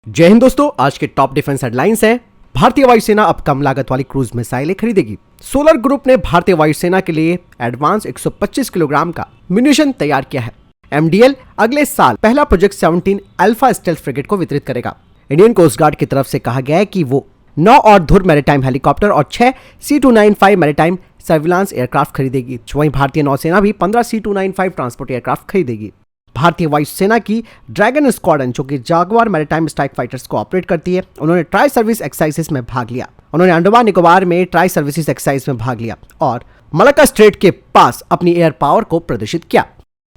जय हिंद दोस्तों, आज के टॉप डिफेंस हेडलाइंस हैं। भारतीय वायुसेना अब कम लागत वाली क्रूज मिसाइलें खरीदेगी। सोलर ग्रुप ने भारतीय वायुसेना के लिए एडवांस 125 किलोग्राम का म्यूनिशन तैयार किया है। एमडीएल अगले साल पहला प्रोजेक्ट 17 अल्फा स्टेल्थ फ्रिगेट को वितरित करेगा। इंडियन कोस्ट गार्ड की तरफ से कहा गया है कि वो 9 और धुर मैरीटाइम हेलीकॉप्टर और 6 C295 मैरीटाइम सर्विलांस एयरक्राफ्ट खरीदेगी। वहीं भारतीय नौसेना भी 15 C295 ट्रांसपोर्ट एयरक्राफ्ट खरीदेगी। भारतीय वायुसेना की ड्रैगन स्क्वाड्रन, जो कि जागवार मैरीटाइम स्ट्राइक फाइटर्स को ऑपरेट करती है, उन्होंने ट्राई सर्विस एक्सरसाइजेस में भाग लिया। उन्होंने अंडमान निकोबार में ट्राई सर्विसेज एक्सरसाइज में भाग लिया और मलक्का स्ट्रेट के पास अपनी एयर पावर को प्रदर्शित किया।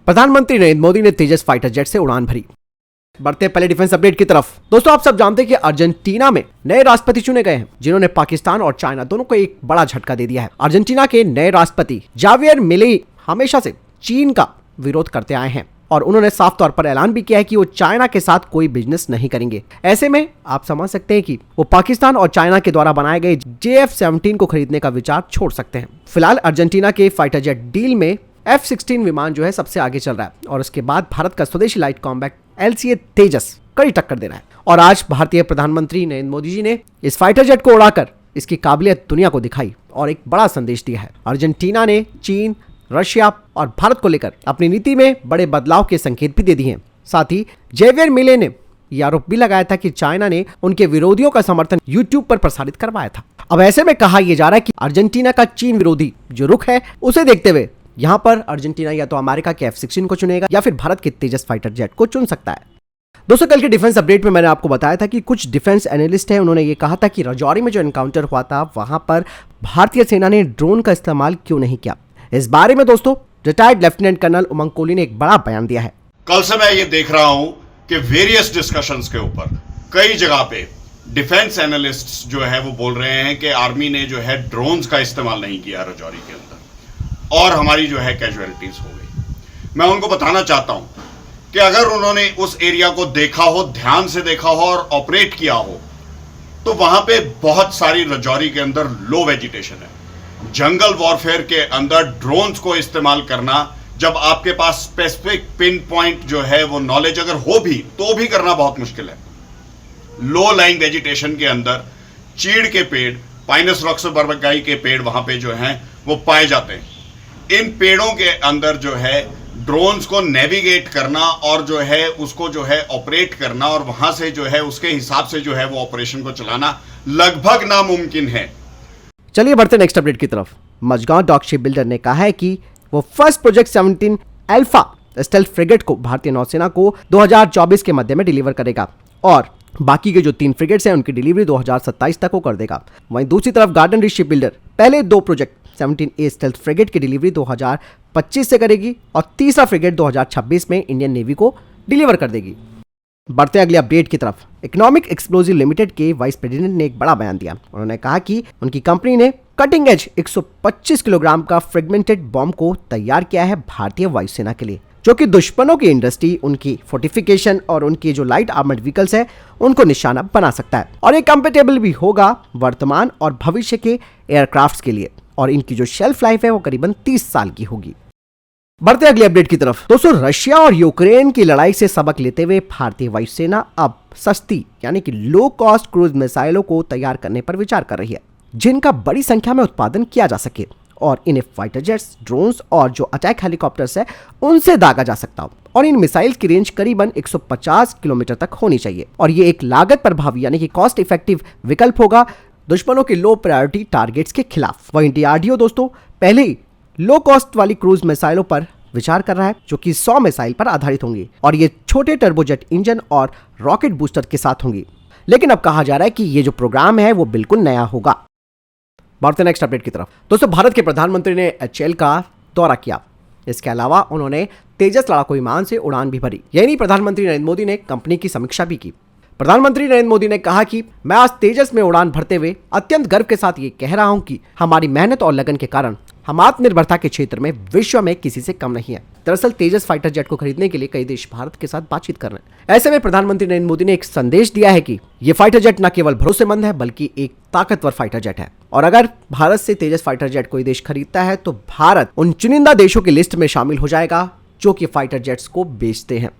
प्रधानमंत्री नरेंद्र मोदी ने तेजस फाइटर जेट से उड़ान भरी। बढ़ते पहले डिफेंस अपडेट की तरफ। दोस्तों, आप सब जानते हैं कि अर्जेंटीना में नए राष्ट्रपति चुने गए हैं, जिन्होंने पाकिस्तान और चाइना दोनों को एक बड़ा झटका दे दिया है। अर्जेंटीना के नए राष्ट्रपति जावियर मिलेई हमेशा से चीन का विरोध करते आए हैं और उन्होंने साफ तौर पर ऐलान भी किया है कि वो चाइना के साथ कोई बिजनेस नहीं करेंगे। ऐसे में आप समझ सकते हैं कि वो पाकिस्तान और चाइना के द्वारा बनाए गए JF-17 को खरीदने का विचार छोड़ सकते हैं। फिलहाल अर्जेंटीना के फाइटर जेट डील में F-16 विमान जो है सबसे आगे चल रहा है और उसके बाद भारत का स्वदेशी लाइट कॉम्बैट LCA तेजस कड़ी टक्कर दे रहा है। और आज भारतीय प्रधानमंत्री नरेंद्र मोदी जी ने इस फाइटर जेट को उड़ाकर इसकी काबिलियत दुनिया को दिखाई और एक बड़ा संदेश दिया है। अर्जेंटीना ने चीन, रशिया और भारत को लेकर अपनी नीति में बड़े बदलाव के संकेत भी दे दिए हैं। साथ ही जेवियर मिले ने यह आरोप भी लगाया था कि चाइना ने उनके विरोधियों का समर्थन यूट्यूब पर प्रसारित करवाया था। अब ऐसे में कहा यह जा रहा है कि अर्जेंटीना का चीन विरोधी जो रुख है, उसे देखते हुए यहाँ पर अर्जेंटीना या तो अमेरिका के F-16 को चुनेगा या फिर भारत के तेजस फाइटर जेट को चुन सकता है। दोस्तों, कल के डिफेंस अपडेट में मैंने आपको बताया था कि कुछ डिफेंस एनालिस्ट हैं, उन्होंने ये कहा था कि राजौरी में जो एनकाउंटर हुआ था वहां पर भारतीय सेना ने ड्रोन का इस्तेमाल क्यों नहीं किया। इस बारे में दोस्तों रिटायर्ड लेफ्टिनेंट कर्नल उमंग कोहली ने एक बड़ा बयान दिया है। कल से मैं ये देख रहा हूं कि वेरियस डिस्कशंस के ऊपर कई जगह पे डिफेंस एनालिस्ट्स जो है वो बोल रहे हैं कि आर्मी ने जो है ड्रोन्स का इस्तेमाल नहीं किया राजौरी के अंदर और हमारी जो है कैजुअलिटीज हो गई। मैं उनको बताना चाहता हूं कि अगर उन्होंने उस एरिया को देखा हो, ध्यान से देखा हो और ऑपरेट किया हो, तो वहां पे बहुत सारी राजौरी के अंदर लो वेजिटेशन है। जंगल वॉरफेयर के अंदर ड्रोन्स को इस्तेमाल करना, जब आपके पास स्पेसिफिक पिन पॉइंट जो है वो नॉलेज अगर हो भी तो भी करना बहुत मुश्किल है। लो लाइंग वेजिटेशन के अंदर चीड़ के पेड़, पाइनस रॉक्सोबर्गाई के पेड़ वहां पे जो हैं वो पाए जाते हैं। इन पेड़ों के अंदर जो है ड्रोन्स को नेविगेट करना और जो है उसको जो है ऑपरेट करना और वहां से जो है उसके हिसाब से जो है वो ऑपरेशन को चलाना लगभग नामुमकिन है। चलिए बढ़ते नेक्स्ट अपडेट की तरफ। मजगांव डॉक शिप बिल्डर ने कहा है कि वो first project 17 alpha stealth frigate को भारतीय नौसेना को 2024 के मध्य में डिलीवर करेगा और बाकी के जो 3 फ्रिगेट्स हैं उनकी डिलीवरी 2027 तक को कर देगा। वहीं दूसरी तरफ गार्डन रीच शिप बिल्डर पहले 2 प्रोजेक्ट 17A स्टेल्थ फ्रिगेट की डिलीवरी 2025 से करेगी और तीसरा फ्रिगेट 2026 में इंडियन नेवी को डिलीवर कर देगी। बढ़ते अगले अपडेट की तरफ। इकोनॉमिक एक्सप्लोजिव लिमिटेड के वाइस प्रेसिडेंट ने एक बड़ा बयान दिया। उन्होंने कहा कि उनकी कंपनी ने कटिंग एज 125 किलोग्राम का फ्रेगमेंटेड बॉम्ब को तैयार किया है भारतीय वायुसेना के लिए, जो कि दुश्मनों की इंडस्ट्री, उनकी फोर्टिफिकेशन और उनकी जो लाइट आर्मर्ड व्हीकल्स है उनको निशाना बना सकता है और ये कंपेटेबल भी होगा वर्तमान और भविष्य के एयरक्राफ्ट्स के लिए और इनकी जो शेल्फ लाइफ है वो करीबन 30 साल की होगी। बढ़ते अगले अपडेट की तरफ। दोस्तों, रशिया और यूक्रेन की लड़ाई से सबक लेते हुए भारतीय वायुसेना अब सस्ती यानी कि लो कॉस्ट क्रूज मिसाइलों को तैयार करने पर विचार कर रही है, जिनका बड़ी संख्या में उत्पादन किया जा सके और इन्हें फाइटर जेट्स, ड्रोन्स और जो अटैक हेलीकॉप्टर्स है उनसे दागा जा सकता हो और इन मिसाइल्स की रेंज करीबन 150 किलोमीटर तक होनी चाहिए और ये एक लागत प्रभावी यानी कि कॉस्ट इफेक्टिव विकल्प होगा दुश्मनों के लो प्रायोरिटी टारगेट्स के खिलाफ। वहीं DRDO दोस्तों पहले ही लो कॉस्ट वाली क्रूज मिसाइलों पर विचार कर रहा है, जो कि 100 मिसाइल पर आधारित होंगी और ये छोटे टर्बोजेट इंजन और रॉकेट बूस्टर के साथ होंगी। लेकिन अब कहा जा रहा है कि ये जो प्रोग्राम है वो बिल्कुल नया होगा। बढ़ते नेक्स्ट अपडेट की तरफ। दोस्तों, भारत के प्रधानमंत्री ने HAL का दौरा किया। इसके अलावा उन्होंने तेजस लड़ाकू विमान से उड़ान भी भरी। यही प्रधानमंत्री नरेंद्र मोदी ने कंपनी की समीक्षा भी की। प्रधानमंत्री नरेंद्र मोदी ने कहा कि मैं आज तेजस में उड़ान भरते हुए अत्यंत गर्व के साथ ये कह रहा हूं कि हमारी मेहनत और लगन के कारण हम आत्मनिर्भरता के क्षेत्र में विश्व में किसी से कम नहीं है। दरअसल तेजस फाइटर जेट को खरीदने के लिए कई देश भारत के साथ बातचीत कर रहे हैं। ऐसे में प्रधानमंत्री नरेंद्र मोदी ने एक संदेश दिया है कि ये फाइटर जेट न केवल भरोसेमंद है बल्कि एक ताकतवर फाइटर जेट है और अगर भारत से तेजस फाइटर जेट कोई देश खरीदता है तो भारत उन चुनिंदा देशों की लिस्ट में शामिल हो जाएगा जो कि फाइटर जेट्स को बेचते हैं।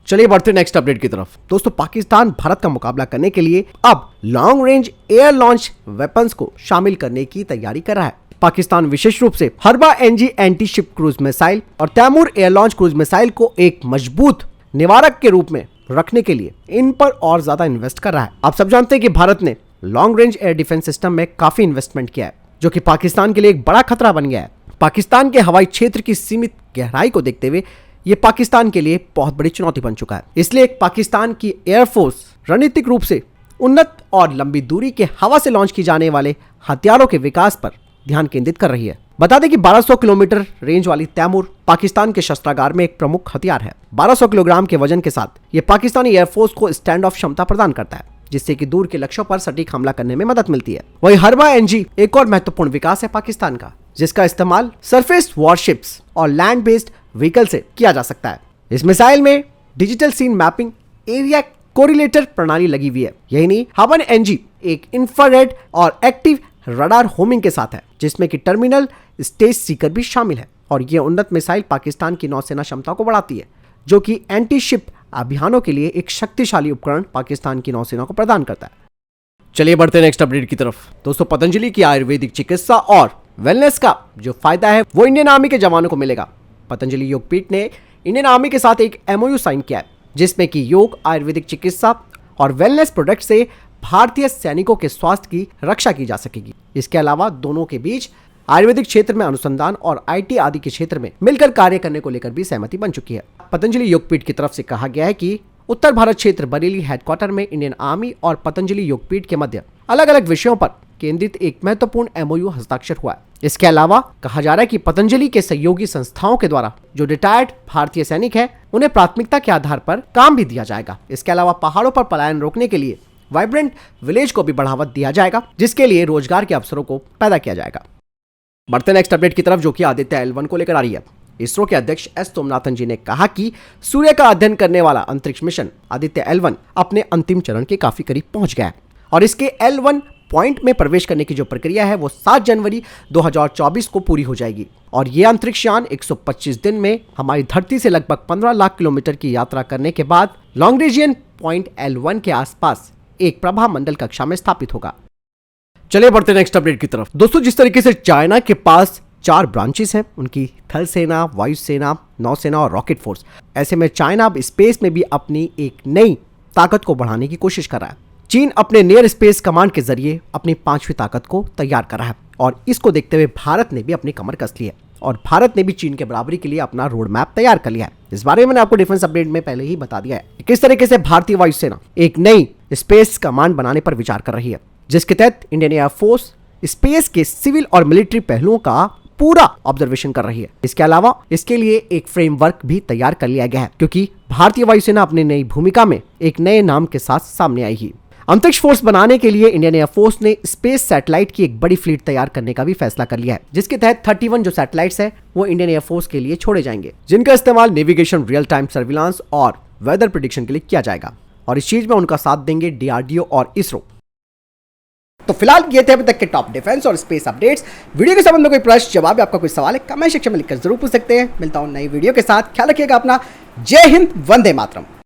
चलिए बढ़ते हैं नेक्स्ट अपडेट की तरफ। दोस्तों, पाकिस्तान भारत का मुकाबला करने के लिए अब long range air launch weapons को शामिल करने की तैयारी कर रहा है। पाकिस्तान विशेष रूप से Harbah NG anti ship cruise missile और Taimoor air launch cruise missile को एक मजबूत निवारक के रूप में रखने के लिए इन पर और ज्यादा इन्वेस्ट कर रहा है। आप सब जानते हैं कि भारत ने long range air defence system में काफी इन्वेस्टमेंट किया है, जो कि पाकिस्तान के लिए एक बड़ा खतरा बन गया है। पाकिस्तान के हवाई क्षेत्र की सीमित गहराई को देखते हुए ये पाकिस्तान के लिए बहुत बड़ी चुनौती बन चुका है। इसलिए पाकिस्तान की एयरफोर्स रणनीतिक रूप से उन्नत और लंबी दूरी के हवा से लॉन्च की जाने वाले हथियारों के विकास पर ध्यान केंद्रित कर रही है। बता दें कि 1200 किलोमीटर रेंज वाली तैमूर पाकिस्तान के शस्त्रागार में एक प्रमुख हथियार है। 1200 किलोग्राम के वजन के साथ ये पाकिस्तानी एयरफोर्स को स्टैंड ऑफ क्षमता प्रदान करता है, जिससे कि दूर के लक्ष्यों पर सटीक हमला करने में मदद मिलती है। वही हरबा एनजी एक और महत्वपूर्ण विकास है पाकिस्तान का, जिसका इस्तेमाल सरफेस वॉरशिप्स और लैंड बेस्ड व्हीकल से किया जा सकता है। इस मिसाइल में डिजिटल सीन मैपिंग एरिया कोरिलेटर प्रणाली लगी हुई है। यही नहीं, हवन एनजी एक इंफ्रारेड और एक्टिव रडार होमिंग के साथ है, जिसमें कि टर्मिनल स्टेज सीकर भी शामिल है। और यह उन्नत मिसाइल पाकिस्तान की नौसेना क्षमता को बढ़ाती है, जो कि एंटी शिप अभियानों के लिए एक शक्तिशाली उपकरण पाकिस्तान की नौसेना को प्रदान करता है। चलिए बढ़ते हैं नेक्स्ट अपडेट की तरफ। दोस्तों, पतंजलि की आयुर्वेदिक चिकित्सा और वेलनेस का जो फायदा है वो इंडियन आर्मी के जवानों को मिलेगा। पतंजलि योगपीठ ने इंडियन आर्मी के साथ एक MOU साइन किया है, जिसमें कि योग, आयुर्वेदिक चिकित्सा और वेलनेस प्रोडक्ट से भारतीय सैनिकों के स्वास्थ्य की रक्षा की जा सकेगी। इसके अलावा दोनों के बीच आयुर्वेदिक क्षेत्र में अनुसंधान और IT आदि के क्षेत्र में मिलकर कार्य करने को लेकर भी सहमति बन चुकी है। पतंजलि योगपीठ की तरफ से कहा गया है कि उत्तर भारत क्षेत्र बरेली हेडक्वार्टर में इंडियन आर्मी और पतंजलि योगपीठ के मध्य अलग अलग विषयों पर केंद्रित एक महत्वपूर्ण MOU हस्ताक्षर हुआ है। इसके अलावा कहा जा रहा है कि पतंजलि के सहयोगी संस्थाओं के द्वारा जो रिटायर्ड भारतीय सैनिक हैं, उन्हें प्राथमिकता के आधार पर काम भी दिया जाएगा। इसके अलावा पहाड़ों पर पलायन रोकने के लिए वाइब्रेंट विलेज को भी बढ़ावा दिया जाएगा, जिसके लिए रोजगार के अवसरों को पैदा किया जाएगा। बढ़ते नेक्स्ट अपडेट की तरफ, जो कि आदित्य L1 को लेकर आ रही है। इसरो के अध्यक्ष S सोमनाथन जी ने कहा कि सूर्य का अध्ययन करने वाला अंतरिक्ष मिशन आदित्य L1 अपने अंतिम चरण के काफी करीब पहुंच गया है और इसके L1 पॉइंट में प्रवेश करने की जो प्रक्रिया है वो 7 जनवरी 2024 को पूरी हो जाएगी। और ये अंतरिक्ष यान 125 दिन में हमारी धरती से लगभग 15 लाख किलोमीटर की यात्रा करने के बाद लॉन्ग्रेजियन पॉइंट L1 के आसपास एक प्रभा मंडल कक्षा में स्थापित होगा। चलिए बढ़ते नेक्स्ट अपडेट की तरफ। दोस्तों, जिस तरीके से चाइना के पास 4 ब्रांचेस हैं, उनकी थल सेना, वायुसेना, नौसेना और रॉकेट फोर्स, ऐसे में चाइना अब स्पेस में भी अपनी एक नई ताकत को बढ़ाने की कोशिश कर रहा है। चीन अपने नियर स्पेस कमांड के जरिए अपनी 5वीं ताकत को तैयार कर रहा है और इसको देखते हुए भारत ने भी अपनी कमर कस ली है और भारत ने भी चीन के बराबरी के लिए अपना रोड मैप तैयार कर लिया है। इस बारे में मैंने आपको डिफेंस अपडेट में पहले ही बता दिया है। किस तरीके से भारतीय वायुसेना एक नई स्पेस कमांड बनाने पर विचार कर रही है, जिसके तहत इंडियन एयरफोर्स स्पेस के सिविल और मिलिट्री पहलुओं का पूरा ऑब्जर्वेशन कर रही है। इसके अलावा इसके लिए एक फ्रेमवर्क भी तैयार कर लिया गया है, क्योंकि भारतीय वायुसेना अपनी नई भूमिका में एक नए नाम के साथ सामने आई ही। अंतरिक्ष फोर्स बनाने के लिए इंडियन एयरफोर्स ने स्पेस सैटेलाइट की एक बड़ी फ्लीट तैयार करने का भी फैसला कर लिया है, जिसके तहत 31 जो सैटेलाइट्स है वो इंडियन एयरफोर्स के लिए छोड़े जाएंगे, जिनका इस्तेमाल नेविगेशन, रियल टाइम सर्विलांस और वेदर प्रेडिक्शन के लिए किया जाएगा। और इस चीज में उनका साथ देंगे DRDO और इसरो। तो फिलहाल ये थे अभी तक के टॉप डिफेंस और स्पेस अपडेट्स। वीडियो के संबंध में कोई प्रश्न, जवाब, आपका कोई सवाल है, कमेंट सेक्शन में लिखकर जरूर पूछ सकते हैं। मिलता हूं नई वीडियो के साथ। ख्याल रखिएगा अपना। जय हिंद, वंदे मातरम।